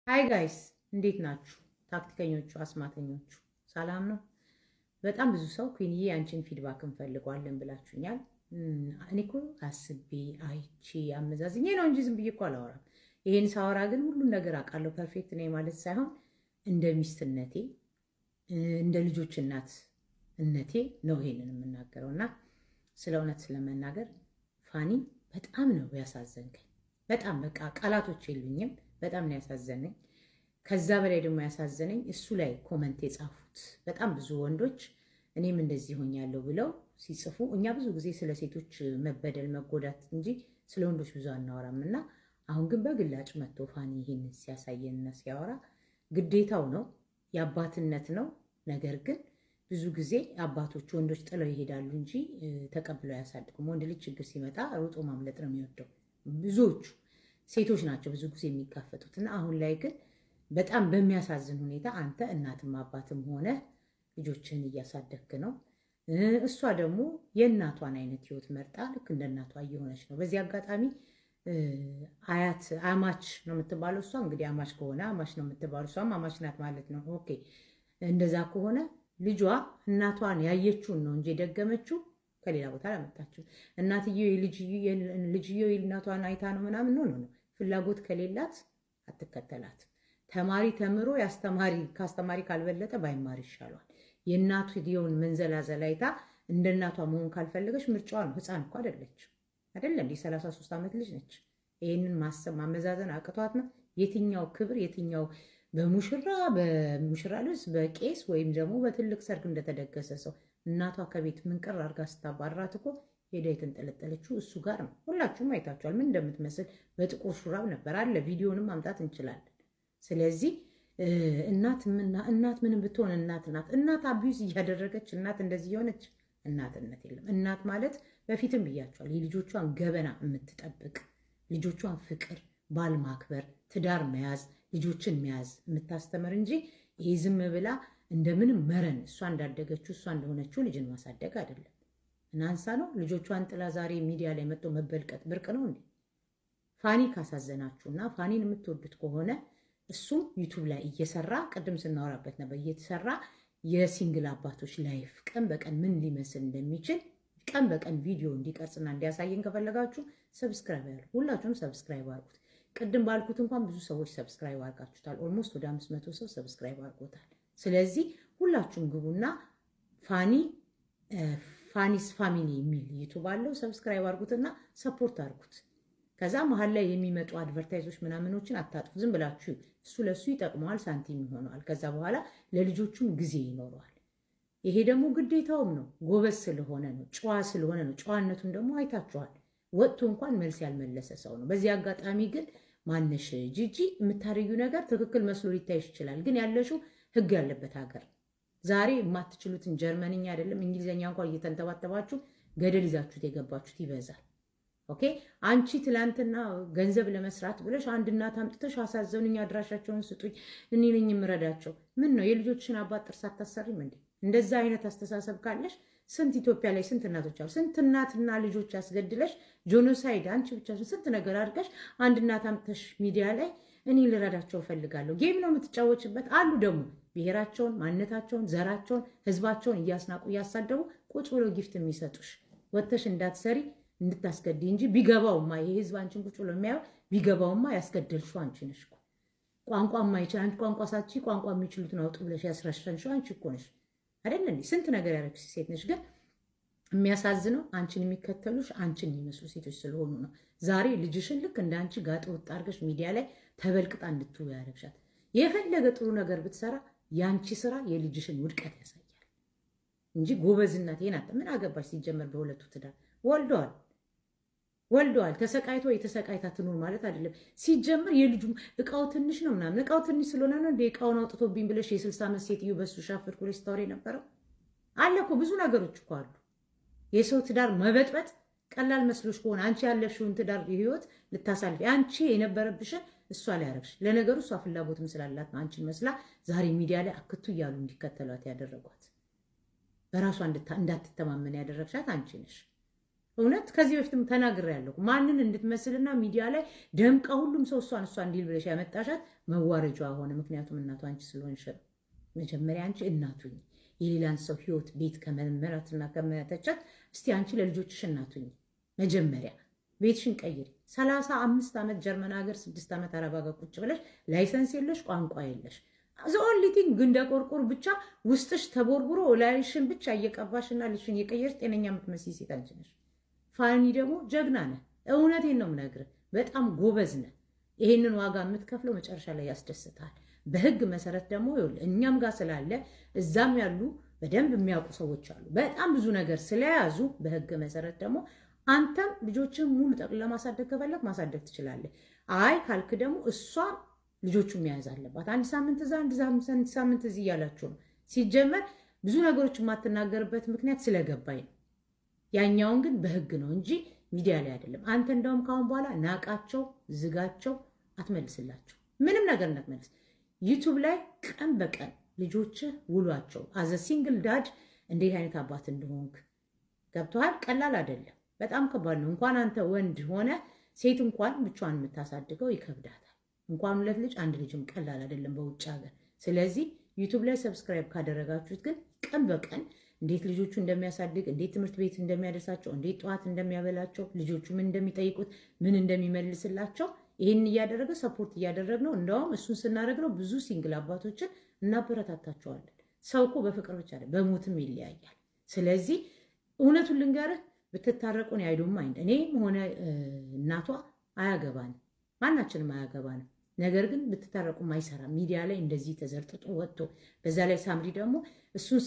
ሃይ ጋይስ እንዴት ናችሁ? ታክቲከኞቹ አስማተኞቹ ሰላም ነው? በጣም ብዙ ሰው ኩዊንዬ አንቺን ፊድባክ እንፈልገዋለን ብላችሁኛል። እኔ እኮ አስቤ አይቼ አመዛዝኜ ነው እንጂ ዝም ብዬ እኮ አላወራም። ይሄን ሳወራ ግን ሁሉን ነገር አውቃለሁ። ፐርፌክት ነኝ ማለት ሳይሆን እንደ ሚስትነቴ እንደ ልጆች እናትነቴ ነው ይሄንን የምናገረው እና ስለ እውነት ስለመናገር ፋኒ በጣም ነው ያሳዘንከኝ። በጣም በቃ ቃላቶች የሉኝም። በጣም ነው ያሳዘነኝ። ከዛ በላይ ደግሞ ያሳዘነኝ እሱ ላይ ኮመንት የጻፉት በጣም ብዙ ወንዶች እኔም እንደዚህ ሆኛለሁ ብለው ሲጽፉ፣ እኛ ብዙ ጊዜ ስለ ሴቶች መበደል መጎዳት እንጂ ስለ ወንዶች ብዙ አናወራም እና አሁን ግን በግላጭ መጥቶ ፋኒ ይሄን ሲያሳየንና ሲያወራ ግዴታው ነው፣ የአባትነት ነው። ነገር ግን ብዙ ጊዜ አባቶች ወንዶች ጥለው ይሄዳሉ እንጂ ተቀብለው አያሳድጉም። ወንድ ልጅ ችግር ሲመጣ ሮጦ ማምለጥ ነው የሚወደው። ብዙዎቹ ሴቶች ናቸው ብዙ ጊዜ የሚጋፈጡት እና አሁን ላይ ግን በጣም በሚያሳዝን ሁኔታ አንተ እናትም አባትም ሆነ ልጆችን እያሳደግክ ነው። እሷ ደግሞ የእናቷን አይነት ህይወት መርጣ ልክ እንደ እናቷ እየሆነች ነው። በዚህ አጋጣሚ አያት አማች ነው የምትባለው እሷ። እንግዲህ አማች ከሆነ አማች ነው የምትባለው፣ እሷም አማች ናት ማለት ነው። ኦኬ፣ እንደዛ ከሆነ ልጇ እናቷን ያየችውን ነው እንጂ የደገመችው ከሌላ ቦታ አላመጣችው። እናትየው ልጅየው እናቷን አይታ ነው ምናምን ነው። ፍላጎት ከሌላት አትከተላት። ተማሪ ተምሮ ከአስተማሪ ካልበለጠ ባይማር ይሻሏል። የእናትየውን መንዘላዘል አይታ እንደ እናቷ መሆን ካልፈለገች ምርጫዋ ነው። ህፃን እኮ አይደለችም አይደለ? እንደ 33 ዓመት ልጅ ነች። ይህንን ማሰብ ማመዛዘን አቅቷት ነው። የትኛው ክብር የትኛው በሙሽራ ልብስ በቄስ ወይም ደግሞ በትልቅ ሰርግ እንደተደገሰ ሰው እናቷ ከቤት ምንቅር አድርጋ ስታባራት እኮ ሄዳ የተንጠለጠለችው እሱ ጋር ነው። ሁላችሁም አይታችኋል ምን እንደምትመስል። በጥቁር ሹራብ ነበር አለ። ቪዲዮንም ማምጣት እንችላለን። ስለዚህ እናት ምንም ብትሆን እናት ናት። እናት አቢዩዝ እያደረገች እናት እንደዚህ የሆነች እናትነት የለም። እናት ማለት በፊትም ብያቸዋል፣ የልጆቿን ገበና የምትጠብቅ ልጆቿን ፍቅር፣ ባል ማክበር፣ ትዳር መያዝ፣ ልጆችን መያዝ የምታስተምር እንጂ ይህ ዝም ብላ እንደምንም መረን እሷ እንዳደገችው እሷ እንደሆነችው ልጅን ማሳደግ አይደለም። እናንሳ ነው ልጆቿን ጥላ ዛሬ ሚዲያ ላይ መጥቶ መበልቀጥ ብርቅ ነው እንዴ? ፋኒ ካሳዘናችሁና ፋኒን የምትወዱት ከሆነ እሱም ዩቱብ ላይ እየሰራ ቅድም ስናወራበት ነበር እየተሰራ የሲንግል አባቶች ላይፍ ቀን በቀን ምን ሊመስል እንደሚችል ቀን በቀን ቪዲዮ እንዲቀርጽና እንዲያሳየን ከፈለጋችሁ ሰብስክራይብ ሁላችሁም ሰብስክራይብ አድርጉት። ቅድም ባልኩት እንኳን ብዙ ሰዎች ሰብስክራይብ አድርጋችሁታል። ኦልሞስት ወደ 500 ሰው ሰብስክራይብ አድርጎታል። ስለዚህ ሁላችሁም ግቡና ፋኒስ ፋሚሊ የሚል ዩቱብ አለው፣ ሰብስክራይብ አድርጉትና ሰፖርት አድርጉት። ከዛ መሀል ላይ የሚመጡ አድቨርታይዞች ምናምኖችን አታጥፉ። ዝም ብላችሁ እሱ ለሱ ይጠቅመዋል፣ ሳንቲም ይሆነዋል። ከዛ በኋላ ለልጆቹም ጊዜ ይኖረዋል። ይሄ ደግሞ ግዴታውም ነው። ጎበዝ ስለሆነ ነው፣ ጨዋ ስለሆነ ነው። ጨዋነቱን ደግሞ አይታችኋል። ወጥቶ እንኳን መልስ ያልመለሰ ሰው ነው። በዚህ አጋጣሚ ግን ማነሽ ጂጂ የምታደርጊው ነገር ትክክል መስሎ ሊታይሽ ይችላል። ግን ያለሽው ህግ ያለበት ሀገር። ዛሬ የማትችሉትን ጀርመንኛ አይደለም እንግሊዝኛ እንኳን እየተንተባተባችሁ ገደል ይዛችሁት የገባችሁት ይበዛል። ኦኬ፣ አንቺ ትላንትና ገንዘብ ለመስራት ብለሽ አንድ እናት አምጥተሽ አሳዘኑኝ፣ አድራሻቸውን ስጡኝ፣ እኔ ነኝ የምረዳቸው። ምን ነው የልጆችሽን አባት ጥርስ አታሰሪም እንዴ? እንደዛ አይነት አስተሳሰብ ካለሽ ስንት ኢትዮጵያ ላይ ስንት እናቶች አሉ። ስንት እናትና ልጆች ያስገድለሽ ጆኖሳይድ፣ አንቺ ብቻሽን ስንት ነገር አድርገሽ አንድ እናት አምጥተሽ ሚዲያ ላይ እኔ ልረዳቸው እፈልጋለሁ። ጌም ነው የምትጫወችበት። አሉ ደግሞ ብሔራቸውን፣ ማንነታቸውን፣ ዘራቸውን፣ ህዝባቸውን እያስናቁ እያሳደቡ ቁጭ ብሎ ጊፍት የሚሰጡሽ ወጥተሽ እንዳትሰሪ እንድታስገድ እንጂ ቢገባውማ ይሄ ህዝብ አንቺን ቁጭ ብሎ የሚያየው ቢገባውማ ያስገደልሽው አንቺ ነሽ እኮ። ቋንቋ የማይችል አንቺ ቋንቋ ሳትቺ ቋንቋ የሚችሉትን አውጡ ብለሽ ያስረሸንሽው አንቺ እኮ ነሽ አይደል እንዴ? ስንት ነገር ያደረግሽ ሴት ነሽ። ግን የሚያሳዝነው አንቺን የሚከተሉሽ አንቺን የሚመስሉ ሴቶች ስለሆኑ ነው። ዛሬ ልጅሽን ልክ እንደ አንቺ ጋጥ ወጥ አድርገሽ ሚዲያ ላይ ተበልቅጣ እንድትውል ያደረግሻት። የፈለገ ጥሩ ነገር ብትሰራ የአንቺ ስራ የልጅሽን ውድቀት ያሳያል እንጂ ጎበዝነት ይሄን ምን አገባሽ? ሲጀመር በሁለቱ ትዳር ወልደዋል። ተሰቃይቶ የተሰቃይታ ትኑር ማለት አይደለም። ሲጀመር የልጁ እቃው ትንሽ ነው ምናምን። እቃው ትንሽ ስለሆነ ነው እንደ እቃውን አውጥቶብኝ ብለሽ የ60 ዓመት ሴትዮ በሱ ሻፍርኩ ብለሽ ስታወሪ ነበረው አለ እኮ። ብዙ ነገሮች እኮ አሉ። የሰው ትዳር መበጥበጥ ቀላል መስሎሽ ከሆነ አንቺ ያለፍሽውን ትዳር ህይወት ልታሳልፊ አንቺ የነበረብሽን እሷ ላይ ያደረግሽ። ለነገሩ እሷ ፍላጎትም ስላላት ነው አንቺን መስላ ዛሬ ሚዲያ ላይ አክቱ እያሉ እንዲከተሏት ያደረጓት። በራሷ እንዳትተማመን ያደረግሻት አንቺ ነሽ። እውነት ከዚህ በፊትም ተናግሬያለሁ። ማንን እንድትመስልና ሚዲያ ላይ ደምቃ ሁሉም ሰው እሷን እንዲል ብለሽ ያመጣሻት መዋረጃ ሆነ። ምክንያቱም እናቱ አንቺ ስለሆንሽ። መጀመሪያ አንቺ እናቱኝ የሌላን ሰው ህይወት ቤት ከመመራትና ከመተቸት እስቲ አንቺ ለልጆችሽ እናቱኝ። መጀመሪያ ቤትሽን ቀይሪ። 35 ዓመት ጀርመን ሀገር 6 ዓመት አረብ ሀገር ቁጭ ብለሽ ላይሰንስ የለሽ ቋንቋ የለሽ ዘኦንሊቲንግ ግን እንደቆርቆር ብቻ ውስጥሽ ተቦርቡሮ ላይሽን ብቻ እየቀባሽና ልሽን እየቀየርሽ ጤነኛ የምትመስይ ሴት አንቺ ነሽ። ፋኒ ደግሞ ጀግና ነህ። እውነቴን ነው የምነግርህ። በጣም ጎበዝ ነህ። ይሄንን ዋጋ የምትከፍለው መጨረሻ ላይ ያስደስታል። በህግ መሰረት ደግሞ እኛም ጋር ስላለ እዛም ያሉ በደንብ የሚያውቁ ሰዎች አሉ። በጣም ብዙ ነገር ስለያዙ በህግ መሰረት ደግሞ አንተም ልጆችን ሙሉ ጠቅልላ ማሳደግ ከፈለግ ማሳደግ ትችላለህ። አይ ካልክ ደግሞ እሷ ልጆቹን መያዝ አለባት። አንድ ሳምንት እዛ አንድ ሳምንት እዚህ እያላችሁ ነው። ሲጀመር ብዙ ነገሮች የማትናገርበት ምክንያት ስለገባኝ ነው። ያኛውን ግን በህግ ነው እንጂ ሚዲያ ላይ አይደለም። አንተ እንደውም ካሁን በኋላ ናቃቸው፣ ዝጋቸው፣ አትመልስላቸው። ምንም ነገር እንዳትመልስ። ዩቱብ ላይ ቀን በቀን ልጆችህ ውሏቸው አዘ ሲንግል ዳድ እንዴት አይነት አባት እንደሆንክ ገብቶሃል። ቀላል አይደለም። በጣም ከባድ ነው። እንኳን አንተ ወንድ ሆነ ሴት እንኳን ብቻዋን የምታሳድገው ይከብዳታል። እንኳን 2 ልጅ 1 ልጅም ቀላል አይደለም በውጭ ሀገር። ስለዚህ ዩቱብ ላይ ሰብስክራይብ ካደረጋችሁት ግን ቀን በቀን እንዴት ልጆቹ እንደሚያሳድግ፣ እንዴት ትምህርት ቤት እንደሚያደርሳቸው፣ እንዴት ጠዋት እንደሚያበላቸው፣ ልጆቹ ምን እንደሚጠይቁት፣ ምን እንደሚመልስላቸው ይህን እያደረገ ሰፖርት እያደረግ ነው። እንደውም እሱን ስናደርግ ነው ብዙ ሲንግል አባቶችን እናበረታታቸዋለን። ሰው እኮ በፍቅር ብቻ አይደለም በሞትም ይለያያል። ስለዚህ እውነቱን ልንገርህ ብትታረቁን አይዶም አይንድ እኔም ሆነ እናቷ አያገባንም፣ ማናችንም አያገባንም። ነገር ግን ብትታረቁም አይሰራም። ሚዲያ ላይ እንደዚህ ተዘርጥጦ ወጥቶ በዛ ላይ ሳምሪ ደግሞ እሱን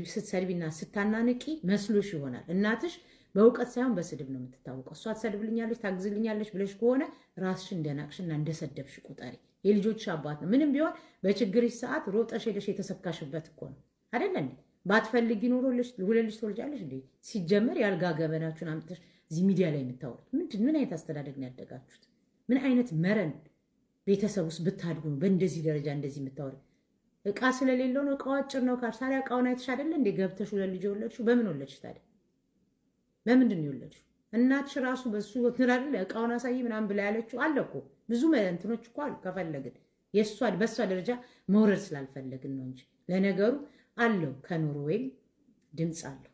ስትሰድቢና ስታናንቂ መስሎሽ ይሆናል። እናትሽ በእውቀት ሳይሆን በስድብ ነው የምትታወቀው። እሷ ትሰድብልኛለች ታግዝልኛለች ብለሽ ከሆነ ራስሽ እንደናቅሽና እንደሰደብሽ ቁጠሪ። የልጆችሽ አባት ነው። ምንም ቢሆን በችግርሽ ሰዓት ሮጠሽ ሄደሽ የተሰካሽበት እኮ ነው አይደለ እንዴ? ባትፈልጊ ኖሮ 2 ልጅ ትወልጃለሽ እንዴ? ሲጀመር ያልጋ ገበናችሁን አምጥተሽ እዚህ ሚዲያ ላይ የምታወሩት ምን አይነት አስተዳደግ ነው ያደጋችሁት? ምን አይነት መረን ቤተሰብ ውስጥ ብታድጉ ነው በእንደዚህ ደረጃ እንደዚህ የምታወሪ? እቃ ስለሌለው ነው። እቃው አጭር ነው ካልሳሪያ እቃውን አይተሽ አይደለ እንዴ ገብተሽ 2 ልጅ የወለድሽው? በምን ወለድሽ ታዲያ? በምንድን ነው የወለድሽው? እናትሽ ራሱ በሱ ትራድል እቃውን አሳይ ምናምን ብላ ያለችው አለ እኮ ብዙ እንትኖች እኮ አሉ። ከፈለግን በእሷ ደረጃ መውረድ ስላልፈለግን ነው እንጂ ለነገሩ አለው። ከኖርዌይም ድምፅ አለው፣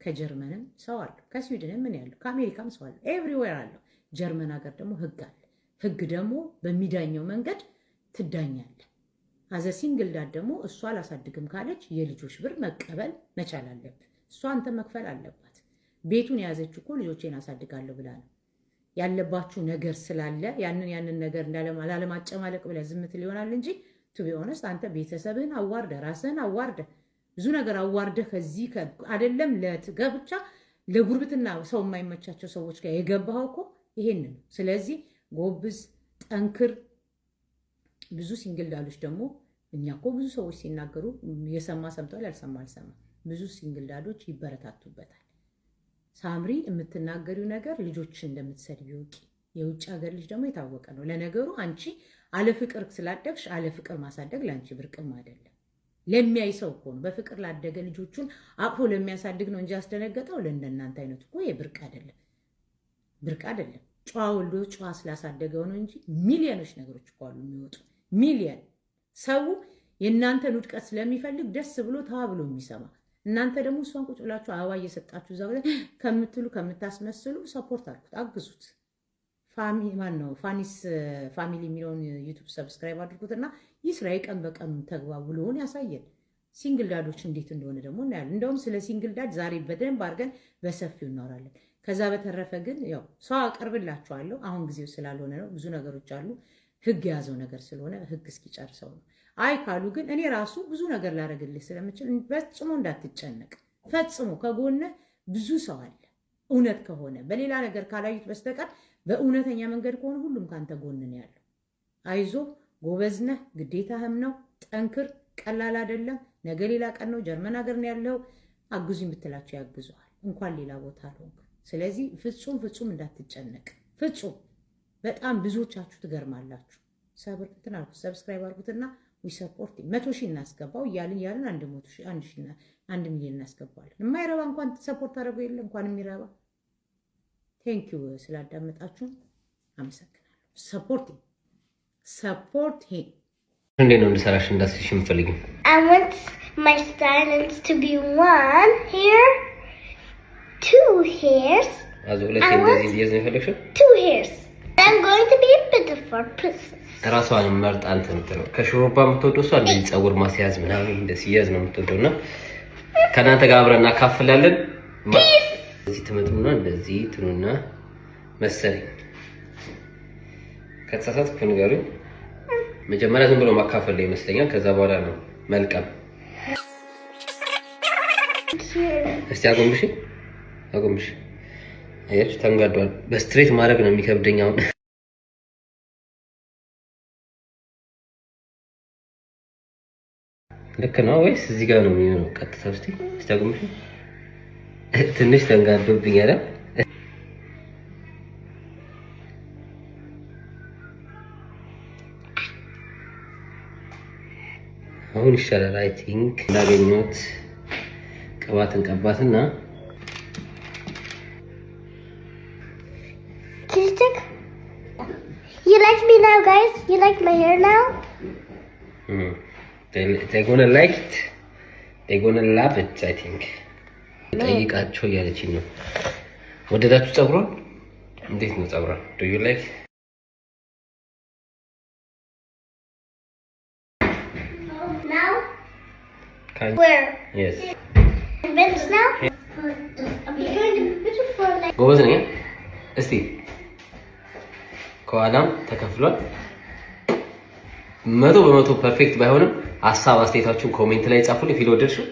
ከጀርመንም ሰው አለው፣ ከስዊድንም ምን ያለው፣ ከአሜሪካም ሰው አለው። ኤቭሪዌር አለው። ጀርመን ሀገር ደግሞ ህግ አለ። ህግ ደግሞ በሚዳኘው መንገድ ትዳኛለ። አዘ ሲንግል ዳድ ደግሞ እሷ አላሳድግም ካለች የልጆች ብር መቀበል መቻል አለብህ። እሷ አንተ መክፈል አለባት። ቤቱን የያዘችው እኮ ልጆቼን አሳድጋለሁ ብላ ነው። ያለባችሁ ነገር ስላለ ያንን ነገር ላለማጨማለቅ ብለህ ዝም ትል ይሆናል እንጂ ቱ ቢ ኦነስት አንተ ቤተሰብህን አዋርደ ራስህን አዋርደ ብዙ ነገር አዋርደ ከዚህ አይደለም ለጋብቻ ለጉርብትና ሰው የማይመቻቸው ሰዎች ጋር የገባኸው እኮ ይሄን ነው። ስለዚህ ጎብዝ፣ ጠንክር። ብዙ ሲንግል ዳዶች ደግሞ እኛ እኮ ብዙ ሰዎች ሲናገሩ የሰማ ሰምቷል፣ ያልሰማ አልሰማ። ብዙ ሲንግል ዳዶች ይበረታቱበታል። ሳምሪ የምትናገሪው ነገር ልጆችን እንደምትሰድቢ ወቂ። የውጭ ሀገር ልጅ ደግሞ የታወቀ ነው። ለነገሩ አንቺ አለ ፍቅር ስላደግሽ አለ ፍቅር ማሳደግ ለአንቺ ብርቅም አይደለም። ለሚያይ ሰው እኮ ነው። በፍቅር ላደገ ልጆቹን አቅፎ ለሚያሳድግ ነው እንጂ ያስደነገጠው ለእናንተ አይነቱ እኮ የብርቅ አይደለም፣ ብርቅ አይደለም። ጨዋ ወልዶ ጨዋ ስላሳደገው ነው እንጂ ሚሊዮኖች ነገሮች እኮ አሉ የሚወጡ ሚሊዮን። ሰው የእናንተን ውድቀት ስለሚፈልግ ደስ ብሎ ተዋብሎ የሚሰማ እናንተ ደግሞ እሷን ቁጭ ብላችሁ አበባ እየሰጣችሁ እዛ ከምትሉ ከምታስመስሉ ሰፖርት አድርጉት፣ አግዙት። ፋኒስ ፋሚሊ የሚለውን ዩቱብ ሰብስክራይብ አድርጉትና ይስራ። የቀን በቀኑ ተግባር ውሎውን ያሳየን። ሲንግል ዳዶች እንዴት እንደሆነ ደግሞ እናያለን። እንደውም ስለ ሲንግል ዳድ ዛሬ በደንብ አድርገን በሰፊው እናወራለን። ከዛ በተረፈ ግን ያው ሰው አቀርብላችኋለሁ። አሁን ጊዜው ስላልሆነ ነው። ብዙ ነገሮች አሉ። ህግ የያዘው ነገር ስለሆነ ህግ እስኪጨርሰው ነው። አይ ካሉ ግን እኔ ራሱ ብዙ ነገር ላደርግልህ ስለምችል ፈጽሞ እንዳትጨነቅ። ፈጽሞ ከጎነ ብዙ ሰው አለ። እውነት ከሆነ በሌላ ነገር ካላዩት በስተቀር በእውነተኛ መንገድ ከሆነ ሁሉም ካንተ ጎን ነው ያለው። አይዞ ጎበዝ ነህ፣ ግዴታህም ነው። ጠንክር። ቀላል አይደለም። ነገ ሌላ ቀን ነው። ጀርመን ሀገር ነው ያለው። አግዙኝ ብትላቸው ያግዙሃል፣ እንኳን ሌላ ቦታ አልሆንክ። ስለዚህ ፍጹም እንዳትጨነቅ። ፍጹም በጣም ብዙዎቻችሁ ትገርማላችሁ። ሰብስክራይብ አድርጉትና ሰፖርት 100 ሺህ እናስገባው እያልን 1 ሚሊዮን እናስገባለን። የማይረባ እንኳን ሰፖርት አደረገው የለ እንኳን የሚረባ ቴንክ ዩ ስላዳመጣችሁ አመሰግናለሁ። ሰፖርት እንዴት ነው እንድሰራሽ እንዳስሽ የምፈልጊው? I want my silence to be 1 hair, 2 hairs. አዙ ሁለት እንደዚህ ነው የፈለግሽው? 2 hairs. I'm going to be a beautiful princess. ራሷን መርጣ እንትን ከሹሩባ የምትወደው እሷ እንደዚህ ፀጉር ማስያዝ ምናምን እንደዚህ ያዝ ነው የምትወደውና ከናንተ ጋር አብረን እናካፍላለን። እዚህ ትመጡና እንደዚህ ትኑና መሰለኝ ከተሳሳትኩ ንገሩኝ። መጀመሪያ ዝም ብሎ ማካፈል ላይ ይመስለኛል። ከዛ በኋላ ነው መልቀም። እስቲ አጎንብሽ አየሽ፣ ተንጋዷል። በስትሬት ማድረግ ነው የሚከብደኝ አሁን። ልክ ነው ወይስ እዚህ ጋር ነው የሚሆነው? ቀጥታ እስቲ አጎንብሽ። ትንሽ ተንጋዶብኝ አይደል? አሁን ይሻላል። አይ ቲንክ እንዳገኘሁት ቅባትን ቀባትና You like me now, guys? You like my hair now? They're gonna like it. They're gonna love it, I think. ጠይቃቸው እያለችኝ ነው። ወደዳችሁ ፀጉሯን? እንዴት ነው ፀጉሯን? Do you like? Now? Where? Yes. Convinced now? I'm going to be beautiful like... ጎበዝ ነኝ። እስቲ ከኋላም ተከፍሏል። 100% ፐርፌክት ባይሆንም ሀሳብ አስተያየታችሁን ኮሜንት ላይ ጻፉልኝ። ፊል ወደድሽው?